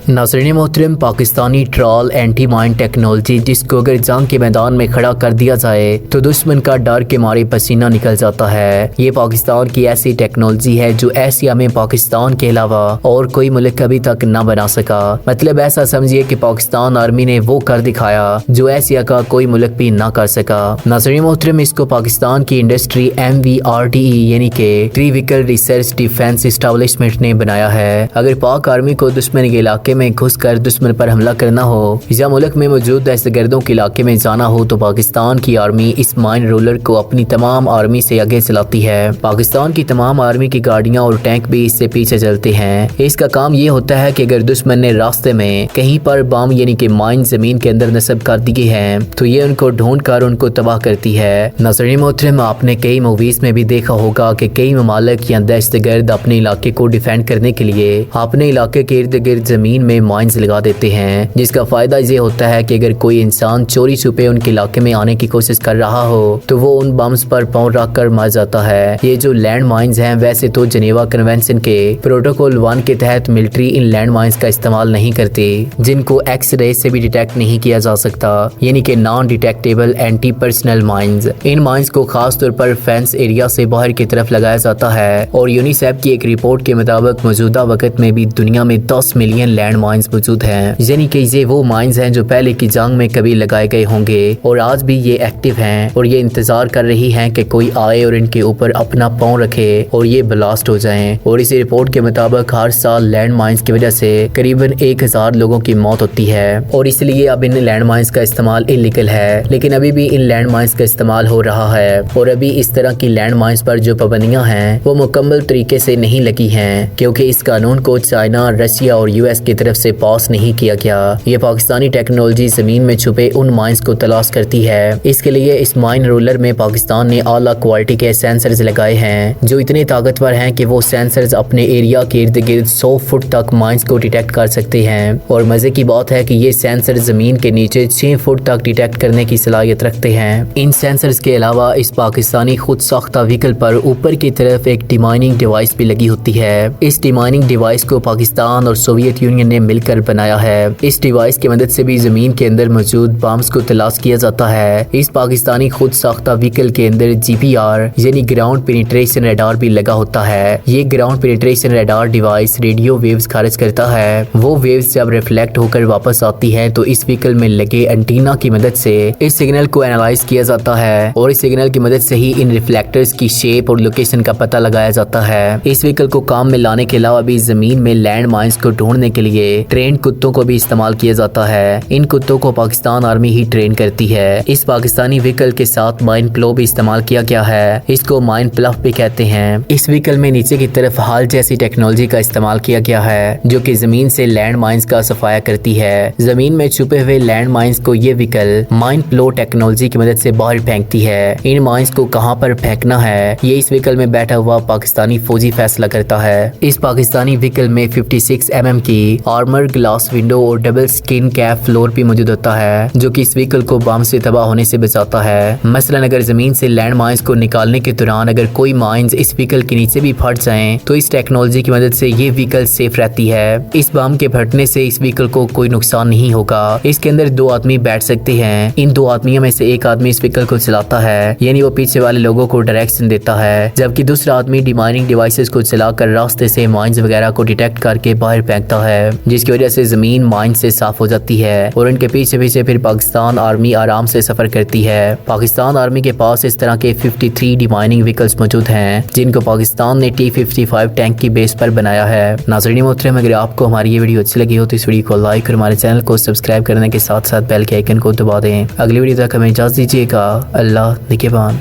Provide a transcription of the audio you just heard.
नाज़रीन मोहतरम, Pakistani troll anti mine technology जिसको अगर जंग के मैदान में खड़ा कर दिया जाए तो दुश्मन का डर के मारे पसीना निकल जाता है। ये पाकिस्तान की ऐसी टेक्नोलॉजी है जो एशिया में पाकिस्तान के अलावा और कोई मुल्क अभी तक न बना सका। मतलब ऐसा समझिए कि पाकिस्तान आर्मी ने वो कर दिखाया जो एशिया का कोई मुल्क भी ना कर सका। नाज़रीन मोहतरम, इसको पाकिस्तान की इंडस्ट्री MVRDE यानी कि tree vehicle research defence establishment ने बनाया है। अगर पाक आर्मी को दुश्मन के इलाके में घुसकर दुश्मन पर हमला करना हो या मुल्क में मौजूद दहशतगर्दों के इलाके में जाना हो तो पाकिस्तान की आर्मी इस माइन रोलर को अपनी तमाम आर्मी से आगे चलाती है। पाकिस्तान की तमाम आर्मी की गाड़ियां और टैंक भी इससे पीछे चलते हैं। इसका काम ये होता है कि अगर दुश्मन ने रास्ते में कहीं पर बम यानी कि माइन जमीन के अंदर नस्ब कर दिए हैं तो ये उनको ढूंढ कर उनको तबाह करती है। नाज़रीन मोहतरम, आपने कई मूवीज में भी देखा होगा कि कई ममालिक या दहशतगर्द अपने इलाके को डिफेंड करने के लिए अपने इलाके के इर्द गिर्द जमीन में माइंस लगा देते हैं, जिसका फायदा ये होता है कि अगर कोई इंसान चोरी छुपे उनके इलाके में आने की कोशिश कर रहा हो तो वो उन बम्स पर पांव रख कर मर जाता है। ये जो लैंड माइंस हैं, वैसे तो जेनेवा कन्वेंशन के प्रोटोकॉल 1 के तहत मिलिट्री इन लैंड माइंस का इस्तेमाल नहीं करते, जिनको एक्स-रे से भी डिटेक्ट नहीं किया जा सकता, यानी कि non detectable anti personal mines. इन माइंस को खास तौर पर फेंस एरिया से बाहर की तरफ लगाया जाता है और यूनिसेफ की एक रिपोर्ट के मुताबिक मौजूदा वक्त में भी दुनिया में 10 मिलियन लैंड माइंस मौजूद हैं, यानी कि ये वो माइंस हैं जो पहले की जंग में कभी लगाए गए होंगे और आज भी ये एक्टिव हैं और ये इंतजार कर रही हैं कि कोई आए और इनके ऊपर अपना पांव रखे और ये ब्लास्ट हो जाएं। और इस रिपोर्ट के मुताबिक हर साल लैंड माइंस की वजह से करीबन 1000 लोगों की मौत होती है और इसलिए अब इन लैंड माइंस का इस्तेमाल इलीगल है। लेकिन अभी भी इन लैंड माइंस का इस्तेमाल हो रहा है और अभी इस तरह की लैंड माइंस पर जो पाबंदियां हैं वो मुकम्मल तरीके से नहीं लगी हैं, क्योंकि इस कानून को चाइना, रशिया और US की तरफ से पास नहीं किया गया। ये पाकिस्तानी टेक्नोलॉजी जमीन में छुपे उन माइंस को तलाश करती है। इसके लिए इस माइन रोलर में पाकिस्तान ने आला क्वालिटी के सेंसर्स लगाए हैं जो इतने ताकतवर हैं कि वो सेंसर्स अपने एरिया के इर्द गिर्द 100 फुट तक माइंस को डिटेक्ट कर सकते हैं। और मजे की बात है कि ये सेंसर जमीन के नीचे 6 फुट तक डिटेक्ट करने की सलाहियत रखते हैं। इन सेंसर्स के अलावा इस पाकिस्तानी खुद साख्ता व्हीकल पर ऊपर की तरफ एक डिमाइनिंग डिवाइस भी लगी होती है। इस डिमाइनिंग डिवाइस को पाकिस्तान और सोवियत यूनियन ने मिलकर बनाया है। इस डिवाइस की मदद से भी जमीन के अंदर मौजूद बम्स को तलाश किया जाता है। इस पाकिस्तानी खुद साख्ता व्हीकल के अंदर GPR यानी ग्राउंड पेनिट्रेशन रडार भी लगा होता है। ये ground penetration radar device radio waves खारिज करता है। वो वेव्स जब रिफ्लेक्ट होकर वापस आती है तो इस व्हीकल में लगे एंटीना की मदद से इस सिग्नल को एनालाइज किया जाता है और इस सिग्नल की मदद से ही इन रिफ्लेक्टर्स की शेप और लोकेशन का पता लगाया जाता है। इस व्हीकल को काम में लाने के अलावा भी जमीन में लैंड माइंस को ढूंढने के लिए ट्रेन कुत्तों को भी इस्तेमाल किया जाता है। इन कुत्तों को पाकिस्तान आर्मी ही ट्रेन करती है। इस पाकिस्तानी व्हीकल के साथ माइन प्लो भी इस्तेमाल किया गया है। इसको माइन प्लफ भी कहते हैं। इस व्हीकल में नीचे की तरफ हाल जैसी टेक्नोलॉजी का इस्तेमाल किया गया है जो कि जमीन से लैंड माइंस का सफाया करती है। जमीन में छुपे हुए लैंड माइंस को ये व्हीकल माइन प्लो टेक्नोलॉजी की मदद से बाहर फेंकती है। इन माइंस को कहां पर फेंकना है ये इस व्हीकल में बैठा हुआ पाकिस्तानी फौजी फैसला करता है। इस पाकिस्तानी व्हीकल में 56 mm की आर्मर ग्लास विंडो और डबल स्किन कैप फ्लोर भी मौजूद होता है जो कि इस व्हीकल को बम से तबाह होने से बचाता है। मसलन अगर जमीन से लैंड माइंस को निकालने के दौरान अगर कोई माइंस इस व्हीकल के नीचे भी फट जाएं तो इस टेक्नोलॉजी की मदद से ये व्हीकल सेफ रहती है। इस बम के फटने से इस व्हीकल को कोई नुकसान नहीं होगा। इसके अंदर 2 आदमी बैठ सकते हैं। इन 2 आदमियों में से एक आदमी इस व्हीकल को चलाता है, यानी वो पीछे वाले लोगों को डायरेक्शन देता है, जबकि दूसरा आदमी डिमाइनिंग डिवाइसेस को चलाकर रास्ते से माइंस वगैरह को डिटेक्ट करके बाहर फेंकता है, जिसकी वजह से जमीन माइन से साफ हो जाती है और इनके पीछे पीछे फिर पाकिस्तान आर्मी आराम से सफर करती है। पाकिस्तान आर्मी के पास इस तरह के 53 डिमाइनिंग व्हीकल्स मौजूद हैं जिनको पाकिस्तान ने T-55 टैंक की बेस पर बनाया है। नाज़रीन मोहतरम, अगर आपको हमारी ये वीडियो अच्छी लगी हो तो इस वीडियो को लाइक और हमारे चैनल को सब्सक्राइब करने के साथ साथ बेल के आइकन को दबा दें। अगली वीडियो तक हमें इजाज़त दीजिएगा। अल्लाह निगहबान।